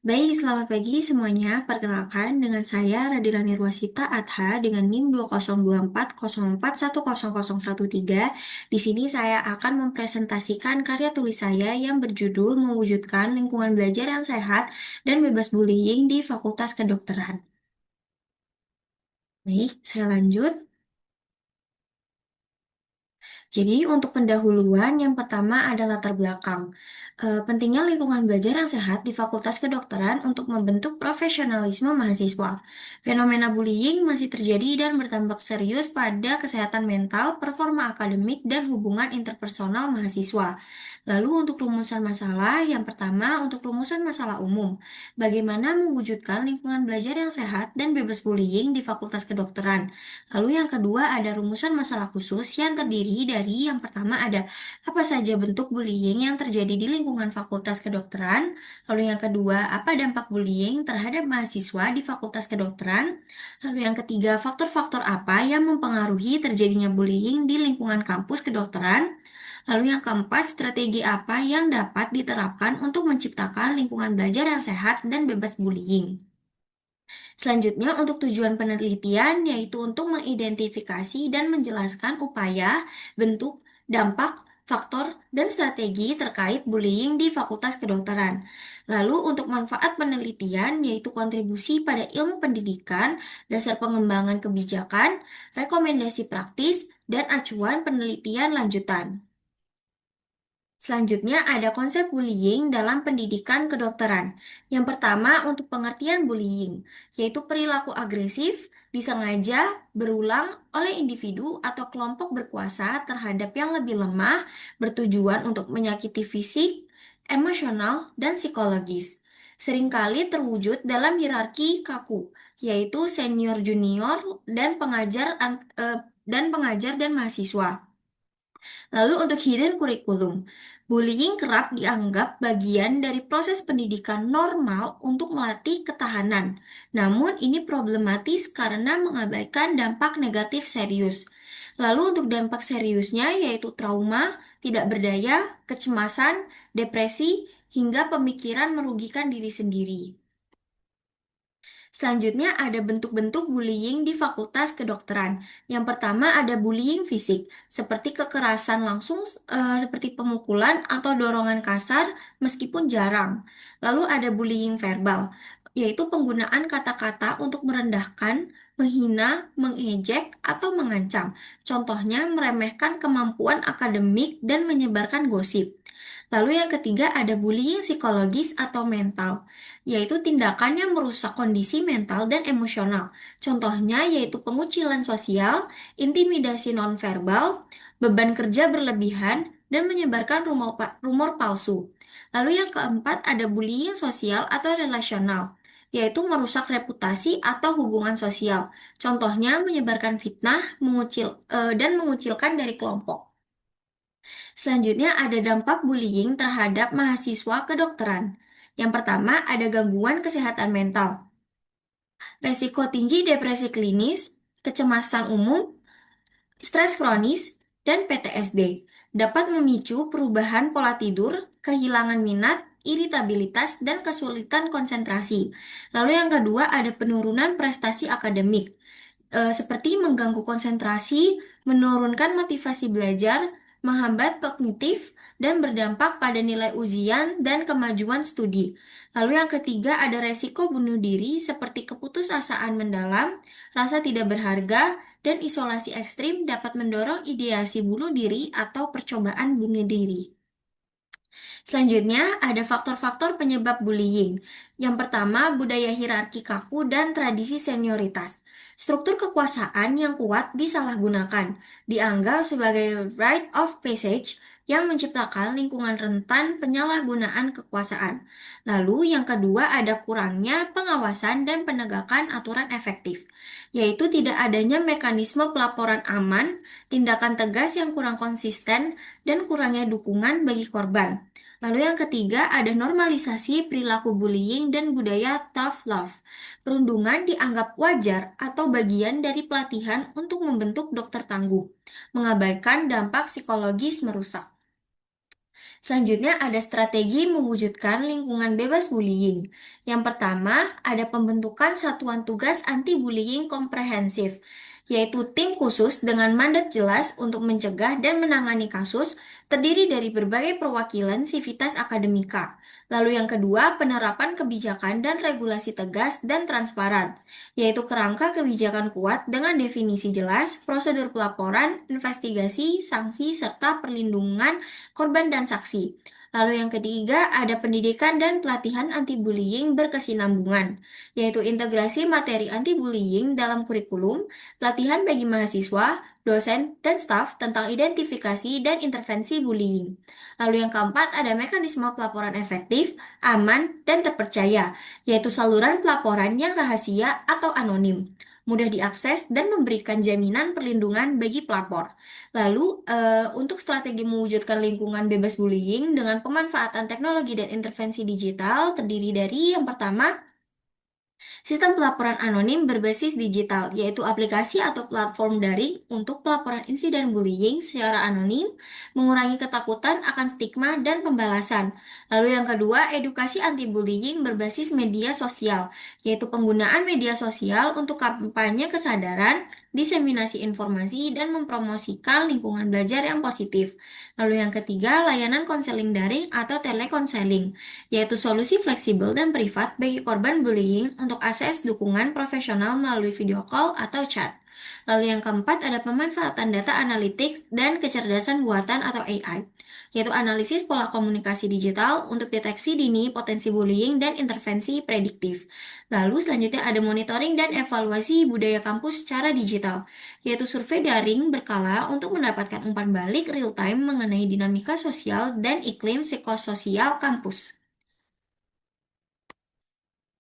Baik, selamat pagi semuanya. Perkenalkan dengan saya Radila Nirwasita Atha dengan NIM 202404100113. Di sini saya akan mempresentasikan karya tulis saya yang berjudul Mewujudkan Lingkungan Belajar yang Sehat dan Bebas Bullying di Fakultas Kedokteran. Baik, saya lanjut. Jadi untuk pendahuluan yang pertama ada latar belakang. Pentingnya lingkungan belajar yang sehat di Fakultas Kedokteran untuk membentuk profesionalisme mahasiswa. Fenomena bullying masih terjadi dan berdampak serius pada kesehatan mental, performa akademik, dan hubungan interpersonal mahasiswa. Lalu untuk rumusan masalah, yang pertama untuk rumusan masalah umum. Bagaimana mewujudkan lingkungan belajar yang sehat dan bebas bullying di Fakultas Kedokteran. Lalu yang kedua ada rumusan masalah khusus yang terdiri dari yang pertama ada apa saja bentuk bullying yang terjadi di lingkungan Fakultas Kedokteran. Lalu yang kedua, apa dampak bullying terhadap mahasiswa di Fakultas Kedokteran. Lalu yang ketiga, faktor-faktor apa yang mempengaruhi terjadinya bullying di lingkungan kampus kedokteran. Lalu yang keempat, strategi apa yang dapat diterapkan untuk menciptakan lingkungan belajar yang sehat dan bebas bullying. Selanjutnya, untuk tujuan penelitian yaitu untuk mengidentifikasi dan menjelaskan upaya, bentuk, dampak, faktor, dan strategi terkait bullying di Fakultas Kedokteran. Lalu, untuk manfaat penelitian yaitu kontribusi pada ilmu pendidikan, dasar pengembangan kebijakan, rekomendasi praktis, dan acuan penelitian lanjutan. Selanjutnya ada konsep bullying dalam pendidikan kedokteran. Yang pertama untuk pengertian bullying, yaitu perilaku agresif, disengaja, berulang oleh individu atau kelompok berkuasa terhadap yang lebih lemah, bertujuan untuk menyakiti fisik, emosional, dan psikologis. Seringkali terwujud dalam hierarki kaku, yaitu senior junior dan pengajar dan mahasiswa. Lalu untuk hidden kurikulum, bullying kerap dianggap bagian dari proses pendidikan normal untuk melatih ketahanan. Namun ini problematis karena mengabaikan dampak negatif serius. Lalu untuk dampak seriusnya yaitu trauma, tidak berdaya, kecemasan, depresi, hingga pemikiran merugikan diri sendiri. Selanjutnya ada bentuk-bentuk bullying di Fakultas Kedokteran. Yang pertama ada bullying fisik, seperti kekerasan langsung seperti pemukulan atau dorongan kasar meskipun jarang. Lalu ada bullying verbal, yaitu penggunaan kata-kata untuk merendahkan, menghina, mengejek, atau mengancam. Contohnya meremehkan kemampuan akademik dan menyebarkan gosip. Lalu yang ketiga ada bullying psikologis atau mental, yaitu tindakan yang merusak kondisi mental dan emosional. Contohnya yaitu pengucilan sosial, intimidasi nonverbal, beban kerja berlebihan, dan menyebarkan rumor palsu. Lalu yang keempat ada bullying sosial atau relasional, yaitu merusak reputasi atau hubungan sosial. Contohnya menyebarkan fitnah, dan mengucilkan dari kelompok. Selanjutnya ada dampak bullying terhadap mahasiswa kedokteran. Yang pertama ada gangguan kesehatan mental. Resiko tinggi depresi klinis, kecemasan umum, stres kronis, dan PTSD dapat memicu perubahan pola tidur, kehilangan minat, iritabilitas, dan kesulitan konsentrasi. Lalu yang kedua ada penurunan prestasi akademik, seperti mengganggu konsentrasi, menurunkan motivasi belajar, menghambat kognitif, dan berdampak pada nilai ujian dan kemajuan studi. Lalu yang ketiga ada resiko bunuh diri seperti keputusasaan mendalam, rasa tidak berharga, dan isolasi ekstrim dapat mendorong ideasi bunuh diri atau percobaan bunuh diri. Selanjutnya, ada faktor-faktor penyebab bullying. Yang pertama, budaya hierarki kaku dan tradisi senioritas. Struktur kekuasaan yang kuat disalahgunakan, dianggap sebagai rite of passage yang menciptakan lingkungan rentan penyalahgunaan kekuasaan. Lalu, yang kedua ada kurangnya pengawasan dan penegakan aturan efektif, yaitu tidak adanya mekanisme pelaporan aman, tindakan tegas yang kurang konsisten, dan kurangnya dukungan bagi korban. Lalu yang ketiga ada normalisasi perilaku bullying dan budaya tough love. Perundungan dianggap wajar atau bagian dari pelatihan untuk membentuk dokter tangguh, mengabaikan dampak psikologis merusak. Selanjutnya ada strategi mewujudkan lingkungan bebas bullying. Yang pertama, ada pembentukan satuan tugas anti-bullying komprehensif, yaitu tim khusus dengan mandat jelas untuk mencegah dan menangani kasus, terdiri dari berbagai perwakilan sivitas akademika. Lalu yang kedua, penerapan kebijakan dan regulasi tegas dan transparan, yaitu kerangka kebijakan kuat dengan definisi jelas, prosedur pelaporan, investigasi, sanksi, serta perlindungan korban dan saksi. Lalu yang ketiga, ada pendidikan dan pelatihan anti-bullying berkesinambungan, yaitu integrasi materi anti-bullying dalam kurikulum, pelatihan bagi mahasiswa, dosen, dan staf tentang identifikasi dan intervensi bullying. Lalu yang keempat, ada mekanisme pelaporan efektif, aman, dan terpercaya, yaitu saluran pelaporan yang rahasia atau anonim, mudah diakses, dan memberikan jaminan perlindungan bagi pelapor. Lalu, untuk strategi mewujudkan lingkungan bebas bullying dengan pemanfaatan teknologi dan intervensi digital terdiri dari yang pertama, sistem pelaporan anonim berbasis digital, yaitu aplikasi atau platform daring untuk pelaporan insiden bullying secara anonim, mengurangi ketakutan akan stigma dan pembalasan. Lalu yang kedua, edukasi anti-bullying berbasis media sosial, yaitu penggunaan media sosial untuk kampanye kesadaran, diseminasi informasi, dan mempromosikan lingkungan belajar yang positif. Lalu yang ketiga, layanan konseling daring atau telekonseling, yaitu solusi fleksibel dan privat bagi korban bullying untuk akses dukungan profesional melalui video call atau chat. Lalu yang keempat ada pemanfaatan data analitik dan kecerdasan buatan atau AI, yaitu analisis pola komunikasi digital untuk deteksi dini potensi bullying dan intervensi prediktif. Lalu selanjutnya ada monitoring dan evaluasi budaya kampus secara digital, yaitu survei daring berkala untuk mendapatkan umpan balik real-time mengenai dinamika sosial dan iklim psikososial kampus.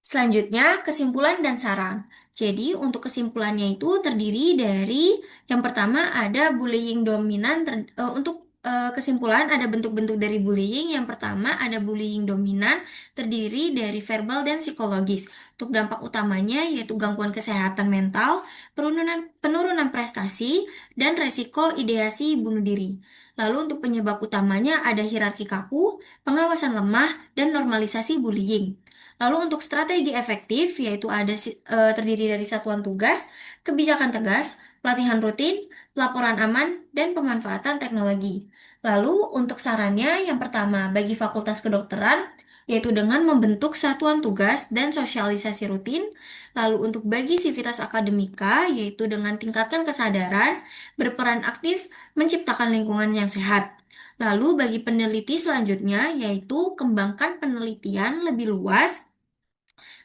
Selanjutnya, kesimpulan dan saran. Jadi, untuk kesimpulannya itu terdiri dari yang pertama ada bullying dominan untuk kesimpulan ada bentuk-bentuk dari bullying. Yang pertama ada bullying dominan terdiri dari verbal dan psikologis. Untuk dampak utamanya yaitu gangguan kesehatan mental, penurunan prestasi, dan resiko ideasi bunuh diri. Lalu untuk penyebab utamanya ada hierarki kaku, pengawasan lemah, dan normalisasi bullying. Lalu untuk strategi efektif yaitu terdiri dari satuan tugas, kebijakan tegas, pelatihan rutin, pelaporan aman, dan pemanfaatan teknologi. Lalu untuk sarannya yang pertama bagi Fakultas Kedokteran yaitu dengan membentuk satuan tugas dan sosialisasi rutin. Lalu untuk bagi sivitas akademika yaitu dengan tingkatkan kesadaran, berperan aktif, menciptakan lingkungan yang sehat. Lalu bagi peneliti selanjutnya yaitu kembangkan penelitian lebih luas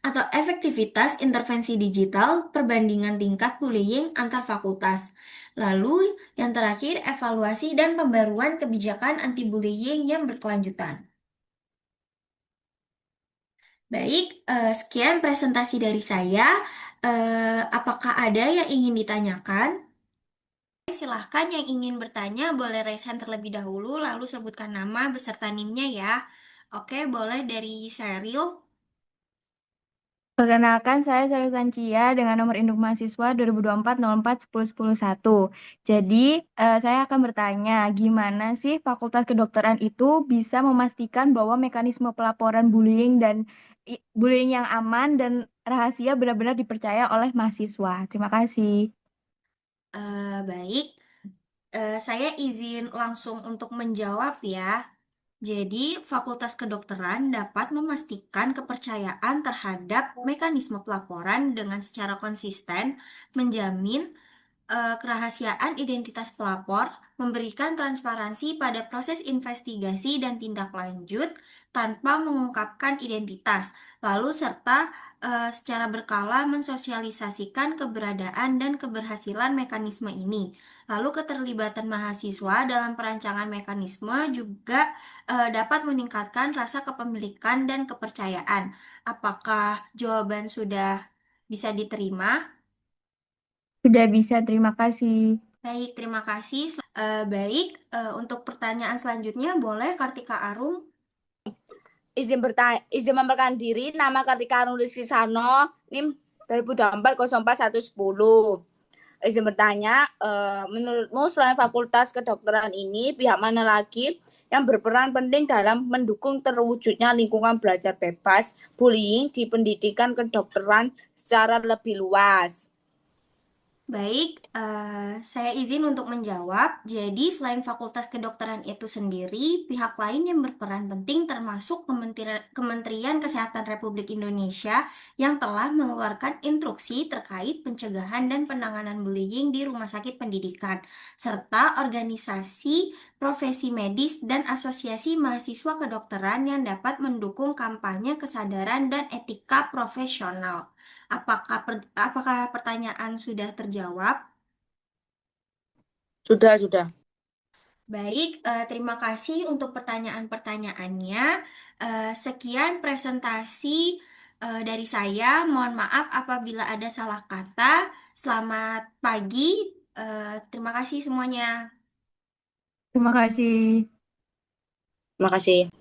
atau efektivitas intervensi digital perbandingan tingkat bullying antar fakultas. Lalu yang terakhir evaluasi dan pembaruan kebijakan anti-bullying yang berkelanjutan. Baik, sekian presentasi dari saya. Apakah ada yang ingin ditanyakan? Silahkan yang ingin bertanya boleh raise hand terlebih dahulu, lalu sebutkan nama beserta NIM-nya ya. Oke, boleh dari Seril. Perkenalkan, saya Sari Sancia dengan nomor induk mahasiswa 2024-04-1011. Jadi, saya akan bertanya, gimana sih Fakultas Kedokteran itu bisa memastikan bahwa mekanisme pelaporan bullying dan bullying yang aman dan rahasia benar-benar dipercaya oleh mahasiswa? Terima kasih. Baik, saya izin langsung untuk menjawab ya. Jadi, Fakultas Kedokteran dapat memastikan kepercayaan terhadap mekanisme pelaporan dengan secara konsisten, menjamin kerahasiaan identitas pelapor, memberikan transparansi pada proses investigasi dan tindak lanjut tanpa mengungkapkan identitas, lalu serta secara berkala mensosialisasikan keberadaan dan keberhasilan mekanisme ini. Lalu keterlibatan mahasiswa dalam perancangan mekanisme juga dapat meningkatkan rasa kepemilikan dan kepercayaan. Apakah jawaban sudah bisa diterima? Sudah bisa, terima kasih. Baik, terima kasih. Baik, untuk pertanyaan selanjutnya boleh Kartika Arum. Izin memperkenalkan diri, nama Kartika Arum Rizky Sano, NIM 2024-04110. Izin bertanya, menurutmu selain Fakultas Kedokteran ini, pihak mana lagi yang berperan penting dalam mendukung terwujudnya lingkungan belajar bebas bullying di pendidikan kedokteran secara lebih luas. Baik, saya izin untuk menjawab. Jadi, selain Fakultas Kedokteran itu sendiri, pihak lain yang berperan penting termasuk Kementerian Kesehatan Republik Indonesia yang telah mengeluarkan instruksi terkait pencegahan dan penanganan bullying di rumah sakit pendidikan, serta organisasi profesi medis dan asosiasi mahasiswa kedokteran yang dapat mendukung kampanye kesadaran dan etika profesional. Apakah pertanyaan sudah terjawab? Sudah, sudah. Baik, terima kasih untuk pertanyaan-pertanyaannya. Sekian presentasi dari saya. Mohon maaf apabila ada salah kata. Selamat pagi. Terima kasih semuanya. Terima kasih. Terima kasih.